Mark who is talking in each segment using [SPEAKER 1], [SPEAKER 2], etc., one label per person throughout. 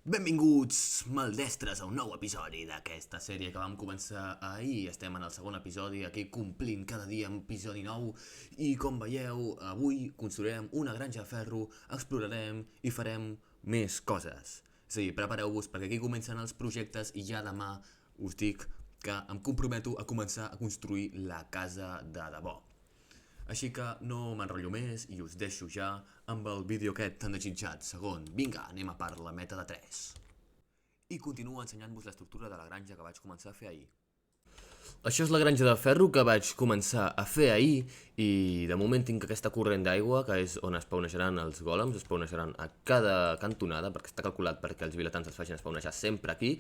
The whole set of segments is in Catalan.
[SPEAKER 1] Benvinguts, maldestres, a un nou episodi d'aquesta sèrie que vam començar ahir. Estem en el segon episodi, aquí complint cada dia un episodi nou. I com veieu, avui construirem una granja de ferro, explorarem i farem més coses. És a dir, prepareu-vos perquè aquí comencen els projectes i ja demà us dic que em comprometo a començar a construir la casa de debò. Així que no m'enrotllo més i us deixo ja amb el vídeo aquest tan desitjat. Segon, vinga, anem a per la meta de 3. I continuo ensenyant-vos l'estructura de la granja que vaig començar a fer ahir. Això és la granja de ferro que vaig començar a fer ahir i de moment tinc aquesta corrent d'aigua que és on spawnejaran els gòlems, spawnejaran a cada cantonada perquè està calculat perquè els vilatans es facin spawnejar sempre aquí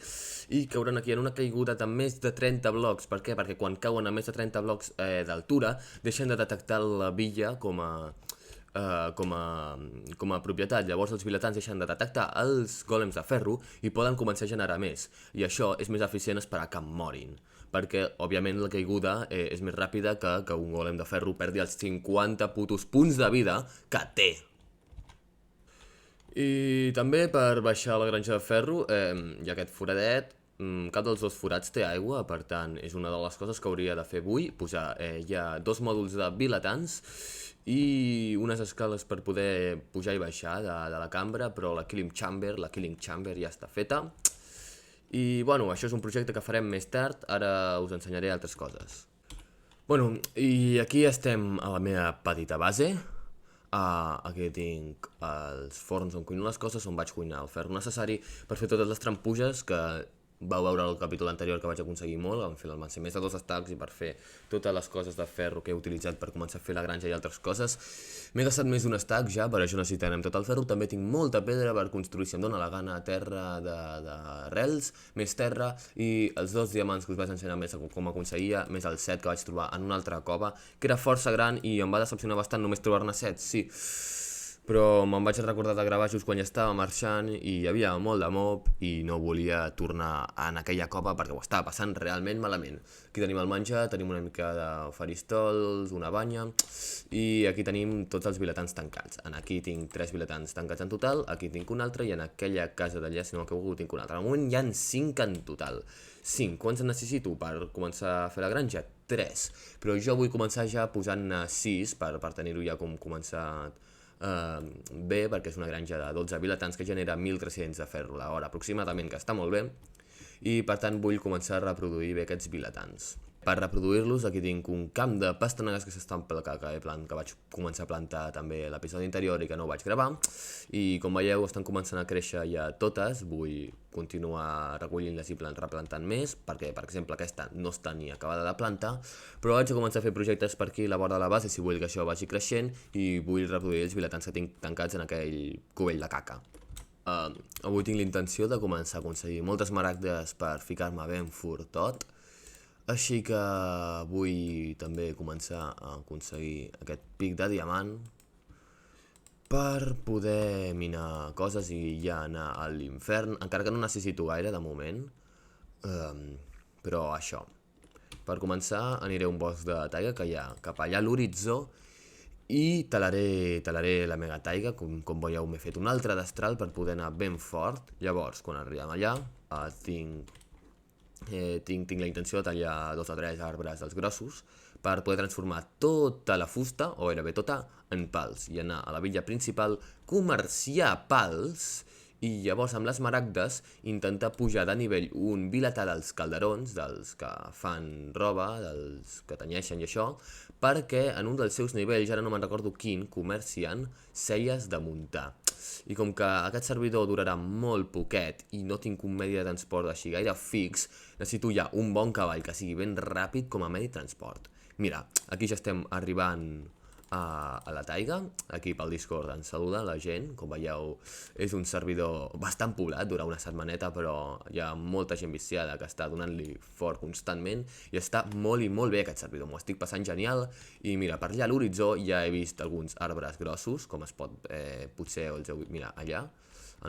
[SPEAKER 1] i cauran aquí en una caiguda de més de 30 blocs. Per què? Perquè quan cauen a més de 30 blocs d'altura deixen de detectar la villa com a propietat. Llavors els vilatans deixen de detectar els gòlems de ferro i poden començar a generar més. I això és més eficient esperar que morin, perquè òbviament la caiguda és més ràpida que un gòlem de ferro perdi els 50 putos punts de vida que té. I també per baixar la granja de ferro hi ha aquest foradet. Cap dels dos forats té aigua, per tant és una de les coses que hauria de fer avui, posar hi ha 2 mòduls de vilatans i unes escales per poder pujar i baixar de la cambra, però la killing chamber ja està feta. I bueno, això és un projecte que farem més tard, ara us ensenyaré altres coses. Bueno, i aquí estem a la meva petita base. Aquí tinc els forns on cuino les coses, on vaig cuinar el ferro necessari per fer totes les trampuges que vau veure el capítol anterior que vaig aconseguir molt. Van ser més de 2 stacks i per fer totes les coses de ferro que he utilitzat per començar a fer la granja i altres coses m'he gastat més d'un stack ja, per això necessitarem tot el ferro. També tinc molta pedra per construir, si em dóna la gana, terra d'arrels, més terra i els 2 diamants que us vaig ensenyar més com aconseguia, més el 7 que vaig trobar en una altra cova, que era força gran i em va decepcionar bastant només trobar-ne 7, sí. Però me'n vaig recordar de gravar just quan ja estava marxant i hi havia molt de mob i no volia tornar en aquella cova perquè ho estava passant realment malament. Aquí tenim el menjar, tenim una mica de faristols, una banya i aquí tenim tots els vilatans tancats. Aquí tinc 3 vilatans tancats en total, aquí tinc un altre i en aquella casa d'allà, si no m'equivoco, tinc un altre. Al moment hi ha 5 en total. 5. Quants en necessito per començar a fer la granja? 3. Però jo vull començar ja posant-ne 6 per tenir-ho ja com començat bé, perquè és una granja de 12 vilatans que genera 1.300 de ferro a l'hora aproximadament, que està molt bé i per tant vull començar a reproduir bé aquests vilatans. Per reproduir-los aquí tinc un camp de pastanagues que que vaig començar a plantar també l'episodi anterior i que no ho vaig gravar i com veieu estan començant a créixer ja totes. Vull continuar recollint-les i replantant més perquè per exemple aquesta no està ni acabada de plantar, però vaig a començar a fer projectes per aquí a la vora de la base si vull que això vagi creixent i vull reproduir els vilatans que tinc tancats en aquell cubell de caca. Avui tinc la intenció de començar a aconseguir moltes maragdes per ficar-me ben fortot. Així que vull també començar a aconseguir aquest pic de diamant per poder minar coses i ja anar a l'infern, encara que no necessito gaire de moment, però això. Per començar aniré a un bosc de taiga que hi ha cap allà a l'horitzó i talaré la mega taiga, com veieu m'he fet un altre destral per poder anar ben fort. Llavors quan arribem allà tinc la intenció de tallar 2 o 3 arbres dels grossos per poder transformar tota la fusta, o gairebé tota, en pals i anar a la villa principal, comerciar pals i llavors amb les maragdes intentar pujar de nivell un vilatà dels calderons, dels que fan roba, dels que tenyeixen i això, perquè en un dels seus nivells, ara no me'n recordo quin, comerciant, seies de muntar. I com que aquest servidor durarà molt poquet i no tinc un medi de transport així gaire fix, necessito ja un bon cavall que sigui ben ràpid com a medi de transport. Mira, aquí ja estem arribant a la taiga, aquí pel Discord ens saluda la gent, com veieu és un servidor bastant poblat, dura una setmaneta però hi ha molta gent viciada que està donant-li fort constantment i està molt i molt bé aquest servidor, m'ho estic passant genial. I mira, per allà a l'horitzó ja he vist alguns arbres grossos, com es pot, potser els heu vist, mira, allà,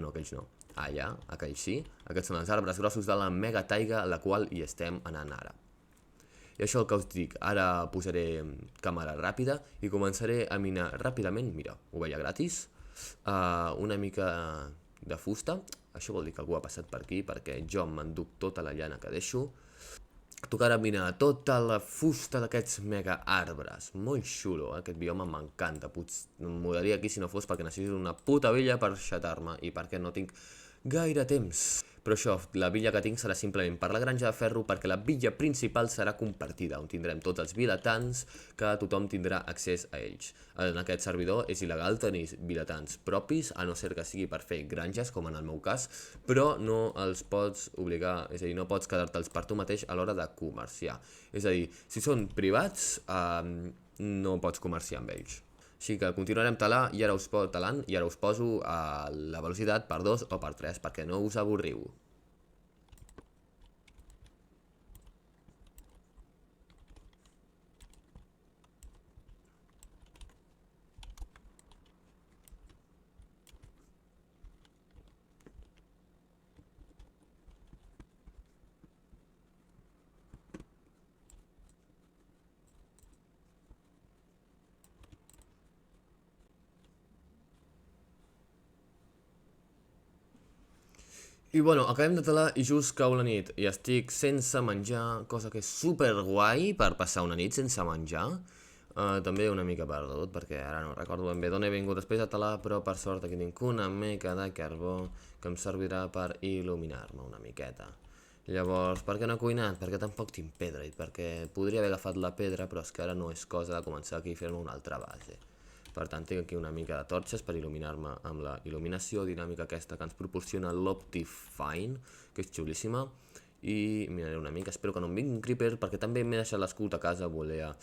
[SPEAKER 1] no, aquells no, allà, aquells sí, aquests són els arbres grossos de la mega taiga a la qual hi estem anant ara. I això el que us dic, ara posaré càmera ràpida i començaré a minar ràpidament, mira, ho veia gratis, una mica de fusta Això vol dir que algú ha passat per aquí, perquè jo m'enduc tota la llana que deixo. Tocarà mirar tota la fusta d'aquests mega arbres. Molt xulo, aquest bioma m'encanta. Em mudaria aquí si no fos perquè necessito una puta villa per xatar-me i perquè no tinc gaire temps. Però això, la villa que tinc serà simplement per la granja de ferro, perquè la villa principal serà compartida, on tindrem tots els vilatans, que tothom tindrà accés a ells. En aquest servidor és il·legal tenir vilatans propis, a no ser que sigui per fer granges, com en el meu cas, però no els pots obligar, és a dir, no pots quedar-te'ls per tu mateix a l'hora de comerciar. És a dir, si són privats, no pots comerciar amb ells. Així que continuarem talant i ara us poso la velocitat per 2 o per 3 perquè no us avorriu. I bueno, acabem de talar i just cau la nit i estic sense menjar, cosa que és super guai per passar una nit sense menjar. També una mica perdut, perquè ara no recordo ben bé d'on he vingut després de talar, però per sort aquí tinc una mica de carbó que em servirà per il·luminar-me una miqueta. Llavors, per què no he cuinat? Perquè tampoc tinc pedra i perquè podria haver agafat la pedra, però és que ara no és cosa de començar aquí a fer-me una altra base. Per tant, tinc aquí una mica de torxes per il·luminar-me amb la il·luminació dinàmica aquesta que ens proporciona l'Optifine, que és xulíssima. I miraré una mica, espero que no em vingui un creeper, perquè també m'he deixat l'escut a casa, volia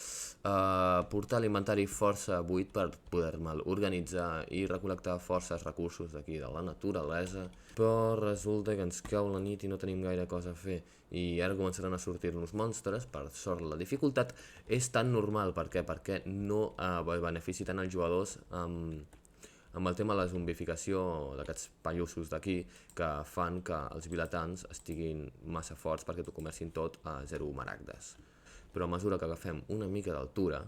[SPEAKER 1] portar l'inventari força buit per poder-me'l organitzar i recol·lectar forces recursos d'aquí de la naturalesa. Però resulta que ens cau la nit i no tenim gaire cosa a fer, i ara començaran a sortir-nos monstres. Per sort la dificultat és tan normal, per què? Perquè no benefici tant els jugadors amb el tema de la zombificació d'aquests pallussos d'aquí, que fan que els vilatans estiguin massa forts perquè t'ho comercin tot a 0 maragdes. Però a mesura que agafem una mica d'altura,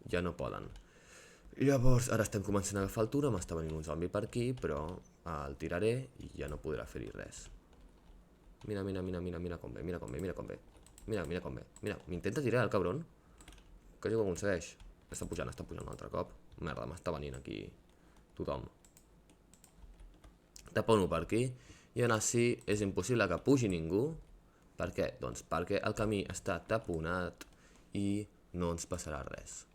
[SPEAKER 1] ja no poden. Llavors, ara estem començant a agafar altura, m'està venint un zombi per aquí, però el tiraré i ja no podrà fer-hi res. Mira com ve, mira com ve. Mira com ve. Mira, m'intenta tirar el cabron. Quasi ho aconsegueix. Està pujant un altre cop. Merda, m'està venint aquí tothom. Tapo-no per aquí. I on així és impossible que pugi ningú. Per què? Doncs perquè el camí està taponat i no ens passarà res.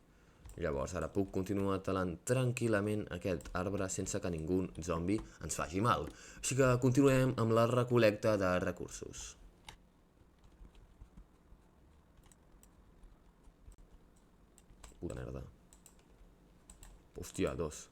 [SPEAKER 1] Llavors ara puc continuar talant tranquil·lament aquest arbre sense que ningú zombi ens faci mal. Així que continuem amb la recol·lecta de recursos. Puta merda. Hòstia, 2.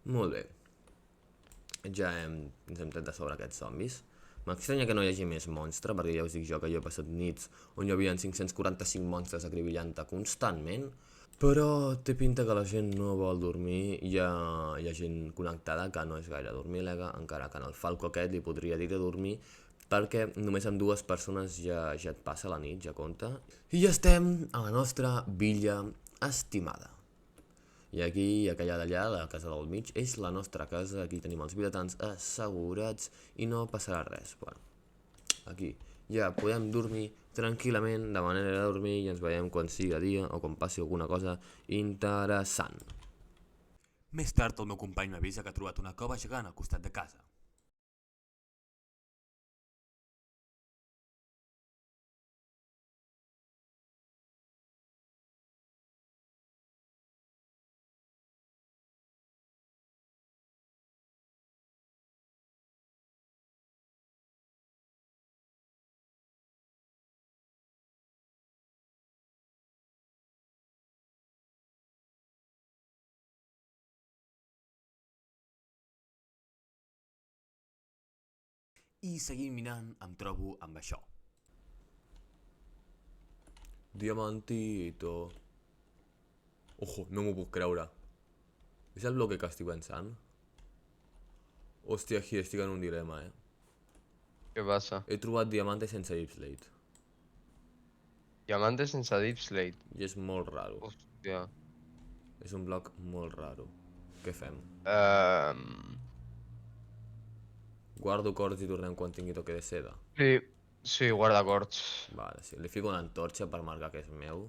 [SPEAKER 1] Molt bé. Ja ens hem tret de sobre aquests zombis. M'estranya que no hi hagi més monstre, perquè ja us dic jo que jo he passat nits on hi havia 545 monstres acribillant-te constantment. Però té pinta que la gent no vol dormir, hi ha gent connectada que no és gaire dormilega, encara que en el Falco aquest li podria dir de dormir, perquè només amb 2 persones ja et passa la nit, ja compta. I ja estem a la nostra villa estimada. I aquí i aquella d'allà, la casa del mig, és la nostra casa, aquí tenim els vilatans assegurats i no passarà res. Bueno, aquí ja podem dormir tranquil·lament, de manera de dormir, i ens veiem quan siga dia o quan passi alguna cosa interessant.
[SPEAKER 2] Més tard el meu company m'avisa que ha trobat una cova gegant al costat de casa. I seguint mirant em trobo amb això.
[SPEAKER 1] Diamantito. Ojo, no m'ho puc creure. És el bloque que estic pensant? Hòstia, aquí estic en un dilema,
[SPEAKER 3] Què passa?
[SPEAKER 1] He trobat diamantes sense Deepslate.
[SPEAKER 3] Diamante sense Deep Slate.
[SPEAKER 1] I és molt raro.
[SPEAKER 3] Hòstia.
[SPEAKER 1] És un bloc molt raro. Què fem? Guardo cords i tornem quan tingui toque de seda?
[SPEAKER 3] Sí, sí, guardacords.
[SPEAKER 1] Vale, sí. Li fico una antorxa per marcar que és meu.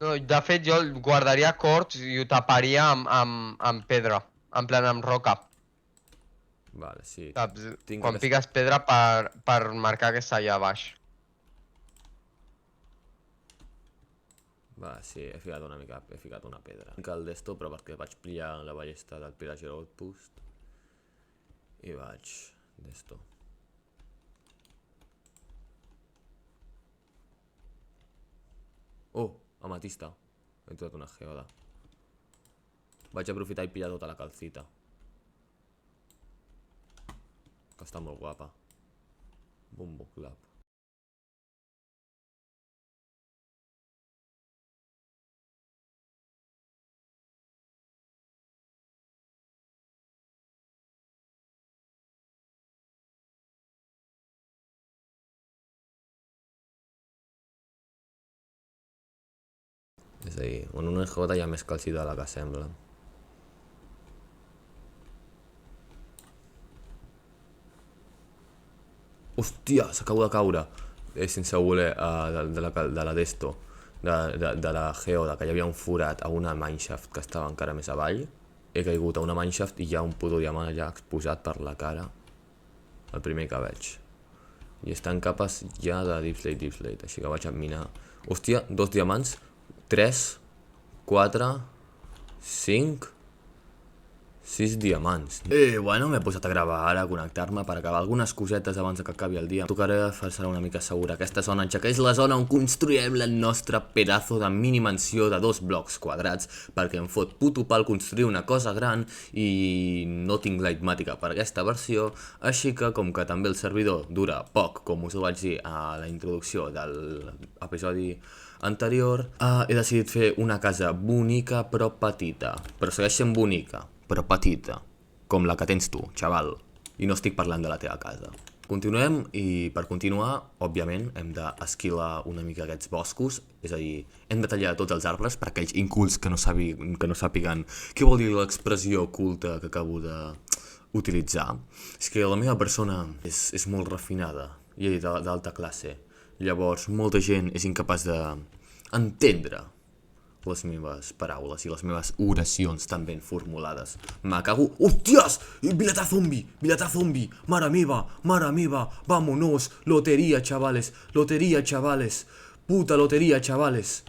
[SPEAKER 3] No, de fet, jo guardaria cords i ho taparia amb pedra. En plan, amb roca.
[SPEAKER 1] Vale, sí.
[SPEAKER 3] Saps?
[SPEAKER 1] Tinc
[SPEAKER 3] Quan
[SPEAKER 1] aquesta-
[SPEAKER 3] piques pedra per marcar que està allà baix.
[SPEAKER 1] Va, sí, he ficat una mica, he ficat una pedra. Tinc el d'esto, però perquè vaig pillar la ballesta del Pillager Outpost. I vaig d'esto. Oh, amatista. He trobat una geoda. Vaig aprofitar i pillar tota la calcita. Que està molt guapa. Bumbo clap. És a dir, en una geoda hi ha més calcita de la que sembla. Hòstia, s'acabo de caure. Sense voler, de la d'esto, de la geoda, que hi havia un forat a una mineshaft que estava encara més avall. He caigut a una mineshaft i hi ha un puto diamant allà exposat per la cara. El primer que veig. I està en capes ja de Deepslate, així que vaig a minar. Hòstia, 2 diamants, 3, 4, 5, 6 diamants. Bueno, m'he posat a gravar ara, a connectar-me per acabar algunes cosetes abans que acabi el dia. Tocaré fer-se una mica segura aquesta zona, ja que és la zona on construirem el nostre pedazo de minimansió de 2 blocs quadrats, perquè em fot puto pal construir una cosa gran i no tinc lightmàtica per aquesta versió, així que com que també el servidor dura poc, com us ho vaig dir a la introducció de l'episodi anterior, he decidit fer una casa bonica però petita, però segueix sent bonica, però petita, com la que tens tu, xaval. I no estic parlant de la teva casa. Continuem i per continuar, òbviament, hem d'esquilar una mica aquests boscos, és a dir, hem de tallar tots els arbres per aquells incults que no sàpiguen què vol dir l'expressió culta que acabo d'utilitzar. És que la meva persona és molt refinada i d'alta classe. Llavors, molta gent és incapaç d'entendre les meves paraules i les meves oracions tan ben formulades. Me cago... Hòsties! Vilata zombi! Vilata zombi! Mare meva! Vámonos! Lotería, chavales! Lotería, chavales! Puta lotería, chavales!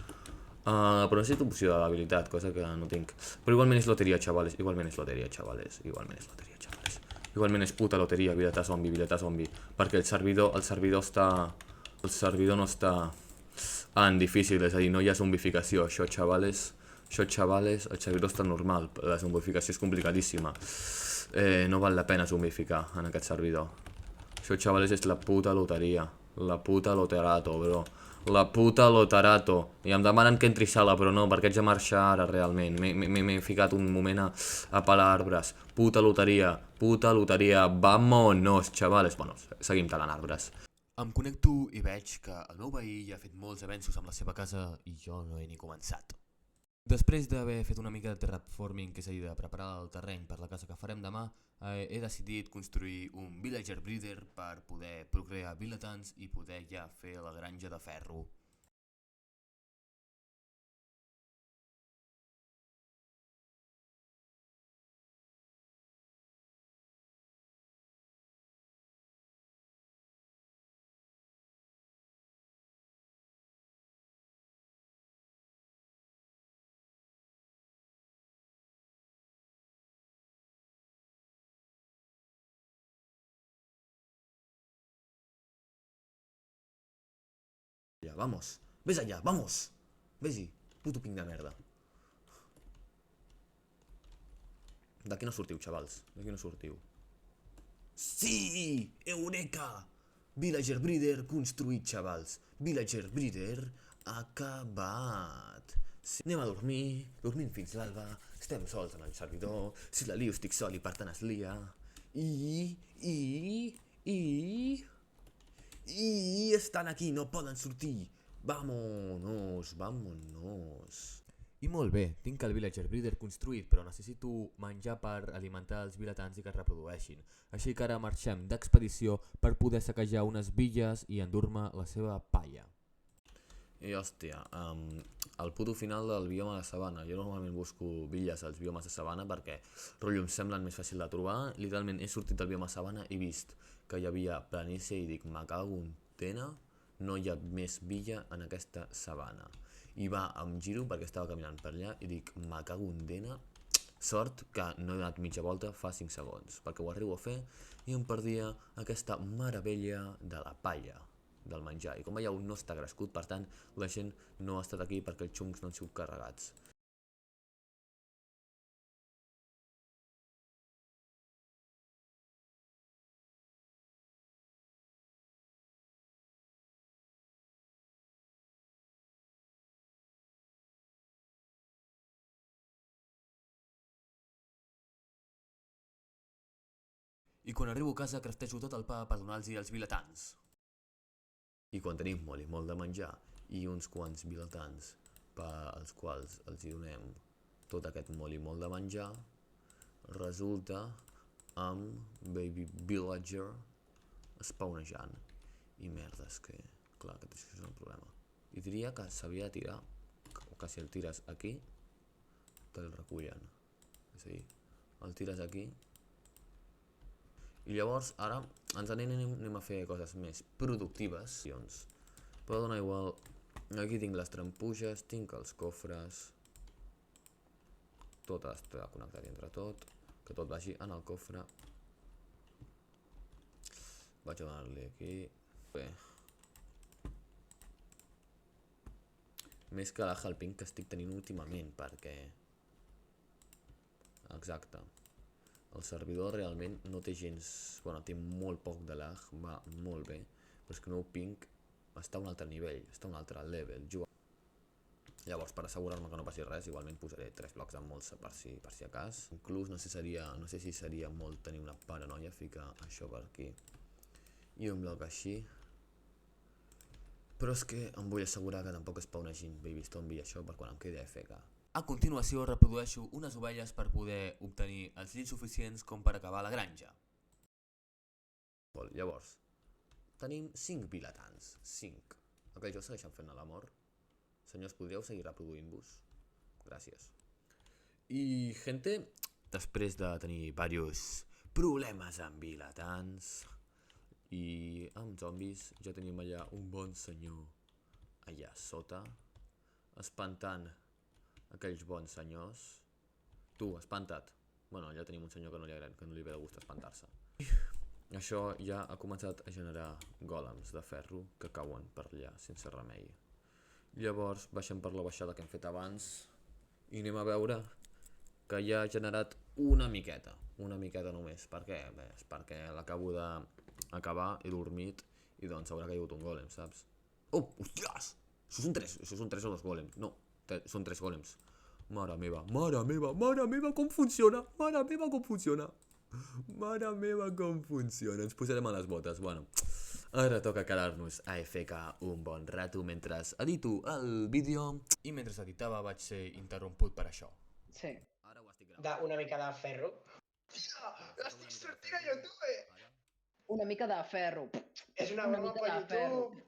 [SPEAKER 1] Però necessito opció d'habilitat, cosa que no tinc. Però igualment és loteria, chavales. Igualment és loteria, chavales. Igualment és loteria, chavales. Igualment és puta loteria, vilata zombi. Perquè el servidor està... El servidor no està en difícil, és a dir, no hi ha zombificació. Això, xavales, el servidor està normal. La zombificació és complicadíssima. No val la pena zombificar en aquest servidor. Això, xavales, és la puta loteria. La puta loterato, bro. La puta loterato. I em demanen que entri sala, però no, perquè haig de marxar ara, realment. M'he ficat un moment a pelar arbres. Puta loteria, vámonos, xavales. Bueno, seguim talant arbres.
[SPEAKER 2] Em connecto i veig que el meu veí ja ha fet molts avenços amb la seva casa i jo no he ni començat. Després d'haver fet una mica de terraforming, que és a dir, de preparar el terreny per la casa que farem demà, he decidit construir un villager breeder per poder procrear vilatans i poder ja fer la granja de ferro.
[SPEAKER 1] Vamos, ves allá, vamos. Ves-hi, puto ping de merda. D'aquí no sortiu, xavals, d'aquí no sortiu. Sí! Eureka! Villager breeder construït, xavals. Villager breeder acabat. Sí. Anem a dormim fins l'alba, estem sols en el servidor, si la lio estic sol i per tant es lia. I... estan aquí, no poden sortir. Vámonos, vámonos.
[SPEAKER 2] I molt bé, tinc el Villager Breeder construït, però necessito menjar per alimentar els vilatans i que es reprodueixin. Així que ara marxem d'expedició per poder saquejar unes villes i endur-me la seva palla.
[SPEAKER 1] I hòstia, el puto final del bioma de sabana. Jo normalment busco villes als biomes de sabana perquè rotllo em semblen més fàcil de trobar. Literalment he sortit del bioma sabana i vist que hi havia planícia i dic, me cago en tena, no hi ha més villa en aquesta sabana. I va, em giro perquè estava caminant per allà i dic, me cago en dena, sort que no he donat mitja volta fa 5 segons, perquè ho arribo a fer i em perdia aquesta meravella de la palla, del menjar. I com veieu no està crescut, per tant la gent no ha estat aquí perquè els xuncs no han sigut carregats.
[SPEAKER 2] I quan arribo a casa craftejo tot el pa per donar-los als vilatans.
[SPEAKER 1] I quan tenim molt i molt de menjar i uns quants vilatans pels quals els hi donem tot aquest molt i molt de menjar, resulta amb Baby Villager spawnejant. I merdes que, clar, que això és un problema. I diria que s'havia de tirar, o que si el tires aquí, te'l recullen. És a dir, el tires aquí, i llavors ara ens anem a fer coses més productives. Però dona igual, aquí tinc les trampuges, tinc els cofres, tot està connectat entre tot, que tot vagi en el cofre. Vaig a donar-li aquí. Bé. Més que la helping que estic tenint últimament, perquè... Exacte. El servidor realment no té gens... Bueno, té molt poc de lag, va molt bé, però és que no ping està a un altre nivell, està a un altre level. Llavors, per assegurar-me que no passi res, igualment posaré 3 blocs amb molts per si a cas. Inclús no sé si seria molt tenir una paranoia ficar això per aquí i un bloc així. Però és que em vull assegurar que tampoc spawnegin Baby Stone i això per quan em quedi AFK.
[SPEAKER 2] A continuació reprodueixo unes ovelles per poder obtenir els llits suficients com per acabar la granja.
[SPEAKER 1] Llavors, tenim 5 vilatans, 5. Aquells jo segueixen fent l'amor. Senyors, podríeu seguir reproduint-vos? Gràcies. I, gente, després de tenir diversos problemes amb vilatans i amb zombis, ja tenim allà un bon senyor allà sota, espantant aquells bons senyors. Tu, espanta't. Bueno, allà tenim un senyor que no li ve de gust espantar-se. Això ja ha començat a generar gòlems de ferro que cauen per allà sense remei. Llavors baixem per la baixada que hem fet abans i anem a veure que ja ha generat una miqueta només. Per què? Bé, és perquè l'acabo d'acabar, he dormit i doncs haurà caigut un gòlem, saps? Oh, hòsties! Això són 3 o 2 gòlems. No, són 3 gòlems. Mare meva, com funciona? Mare meva, com funciona. Ens posarem a les botes, bueno. Ara toca quedar-nos a AFK un bon rato mentre edito el vídeo.
[SPEAKER 2] I mentre editava vaig ser interromput per això.
[SPEAKER 4] Sí.
[SPEAKER 1] Ara ho estic gravant.
[SPEAKER 3] Una mica de ferro. L'estic sortint a YouTube!
[SPEAKER 4] Una mica de ferro.
[SPEAKER 3] És una
[SPEAKER 4] Una
[SPEAKER 3] broma
[SPEAKER 4] mica
[SPEAKER 3] per
[SPEAKER 4] de ferro.
[SPEAKER 3] YouTube.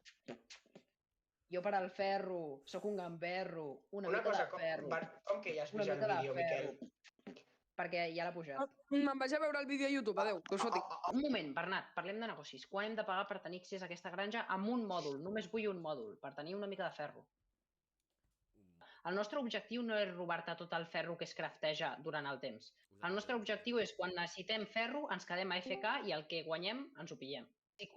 [SPEAKER 4] Jo per al ferro, sóc un gamberro. Una
[SPEAKER 3] Una
[SPEAKER 4] mica
[SPEAKER 3] cosa,
[SPEAKER 4] de ferro.
[SPEAKER 3] com que ja has
[SPEAKER 4] Una
[SPEAKER 3] vist el
[SPEAKER 4] mica de
[SPEAKER 3] vídeo,
[SPEAKER 4] ferro.
[SPEAKER 3] Miquel?
[SPEAKER 4] Perquè ja l'ha pujat.
[SPEAKER 5] Me'n vaig a veure el vídeo a YouTube, adeu, que us foti.
[SPEAKER 4] Un moment, Bernat, parlem de negocis. Quan hem de pagar per tenir accés a aquesta granja amb un mòdul? Només vull un mòdul, per tenir una mica de ferro. El nostre objectiu no és robar-te tot el ferro que es crafteja durant el temps. El nostre objectiu és quan necessitem ferro, ens quedem a AFK i el que guanyem ens ho pillem. Si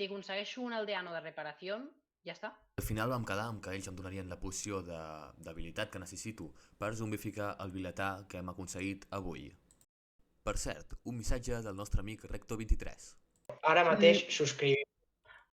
[SPEAKER 4] aconsegueixo un aldeano de reparació, ja està.
[SPEAKER 2] Al final vam quedar amb que ells em donarien la poció d'habilitat que necessito per zombificar el vilatà que hem aconseguit avui. Per cert, un missatge del nostre amic Rector23.
[SPEAKER 3] Ara mateix subscriviu